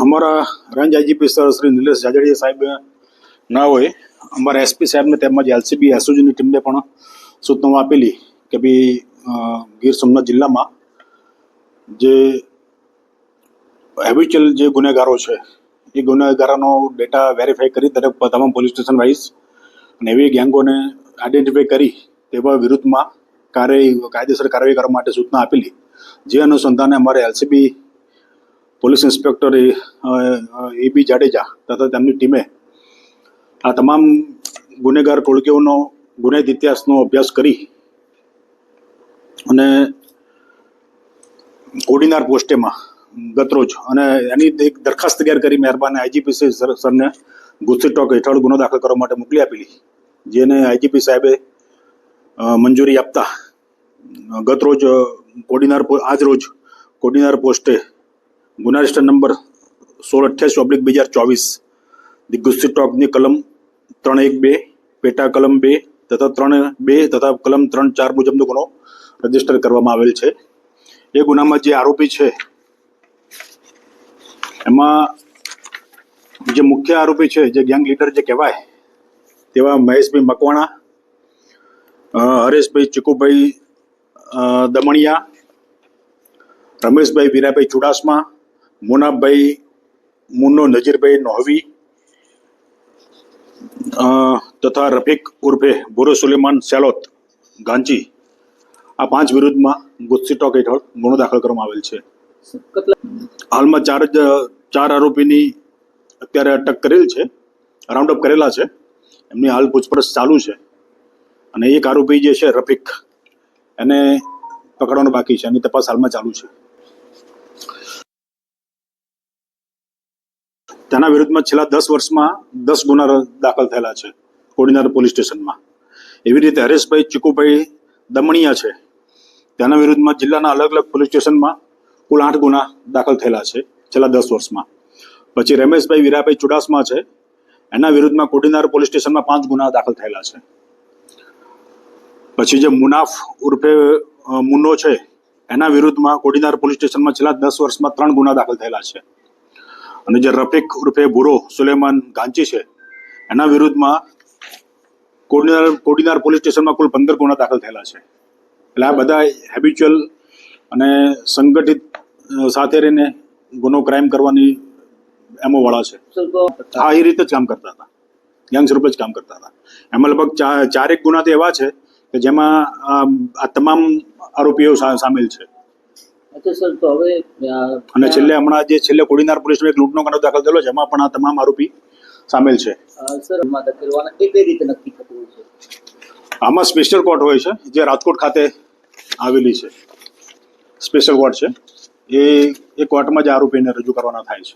અમારા range IGP sir Shri Nilesh Jajadiya સાહેબ ના હોય, અમારા એસપી સાહેબને તેમજ એલસીબી એસઓજીની ટીમને પણ સૂચનાઓ આપેલી કે ભાઈ ગીર સોમનાથ જિલ્લામાં જે હેબિચ્યુઅલ જે ગુનેગારો છે એ ગુનેગારોનો ડેટા વેરીફાઈ કરી તમામ પોલીસ સ્ટેશન વાઇઝ અને એવી ગેંગોને આઈડેન્ટિફાઈ કરી તેવા વિરુદ્ધમાં કાયદેસર કાર્યવાહી કરવા માટે સૂચના આપેલી. જે અનુસંધાને અમારે એલસીબી પોલીસ ઇન્સ્પેક્ટર એબી જાડેજા તથા તેમની ટીમે આ તમામ ગુનેગાર ટોળકીઓનો ગુનાહિત ઇતિહાસનો અભ્યાસ કરી અને કોડીનાર પોસ્ટેમાં ગતરોજ અને એની એક દરખાસ્ત તૈયાર કરી મહેરબાન આઈજીપી સરને ગુસ્સી ટોક હેઠળ ગુનો દાખલ કરવા માટે મોકલી આપેલી. જેને આઈજીપી સાહેબે મંજૂરી આપતા ગતરોજ આજરોજ કોડીનાર પોસ્ટે ગુના રજિસ્ટર નંબર 1688/2024 દી ગુસ્સી ટોકની કલમ 312 પેટા કલમ 2 તથા 3.2 તથા કલમ 3.4 મુજબનો ગુનો રજીસ્ટર કરવામાં આવેલ છે. એ ગુનામાં જે આરોપી છે એમાં જે મુખ્ય આરોપી છે, જે ગેંગ લીડર જે કહેવાય તેવા મહેશભાઈ મકવાણા, હરેશભાઈ ચીકુભાઈ દમણિયા, રમેશભાઈ વીરાભાઈ ચુડાસમા, મુનાભાઈ મુન્નો નજીરભાઈ નોહવી તથા રફીક ઉર્ફે બોરો સુલેમાન સેલોત ગાંચી, આ 5 વિરુદ્ધમાં ગુસ્સી ટોક હેઠળ ગુનો દાખલ કરવામાં આવેલ છે. હાલમાં ચાર આરોપીની અત્યારે અટક કરેલ છે, રાઉન્ડ અપ કરેલા છે, એમની હાલ પૂછપરછ ચાલુ છે અને એક આરોપી જે છે રફીક એને પકડવાનો બાકી છે, એની તપાસ હાલમાં ચાલુ છે. તેના વિરુદ્ધમાં છેલ્લા 10 વર્ષમાં 10 ગુના દાખલ થયેલા છે કોડીનાર પોલીસ સ્ટેશનમાં. એવી રીતે હરેશભાઈ ચીકુભાઈ દમણિયા છે, તેના વિરુદ્ધમાં જિલ્લાના અલગ અલગ પોલીસ સ્ટેશનમાં કુલ 8 ગુના દાખલ થયેલા છે છેલ્લા 10 વર્ષમાં. પછી રમેશભાઈ વીરાભાઈ ચુડાસમા છે, એના વિરુદ્ધમાં કોડીનાર પોલીસ સ્ટેશનમાં 5 ગુના દાખલ થયેલા છે. પછી જે મુનાફ ઉર્ફે મુન્નો છે, એના વિરુદ્ધમાં કોડીનાર પોલીસ સ્ટેશનમાં છેલ્લા 10 વર્ષમાં 3 ગુના દાખલ થયેલા છે. અને જે રફીક ઉર્ફે બોરો સુલેમાન ગાંચી છે, એના વિરુદ્ધમાં કોડીનાર પોલીસ સ્ટેશનમાં કુલ 15 ગુના દાખલ થયેલા છે. એટલે આ બધા હેબિચ્યુઅલ અને સંગઠિત સાથે રહીને ક્રાઇમ કરવાની એમો વાળા છે. હા, એ રીતે જ કામ કરતા હતા, ગેંગ સ્વરૂપે જ કામ કરતા હતા. એમાં લગભગ 4 ગુના તો એવા છે કે જેમાં આ તમામ આરોપીઓ સામેલ છે. અને છેલ્લે કોડીનાર પોલીસમાં એક લૂંટનો ગુનો દાખલ થયેલો છે, એમાં પણ આ તમામ આરોપી સામેલ છે. આમાં સ્પેશિયલ કોર્ટ હોય છે, જે રાજકોટ ખાતે આવેલી છે. સ્પેશિયલ કોર્ટ છે, એ કોર્ટમાં જ આરોપીને રજૂ કરવાના થાય છે.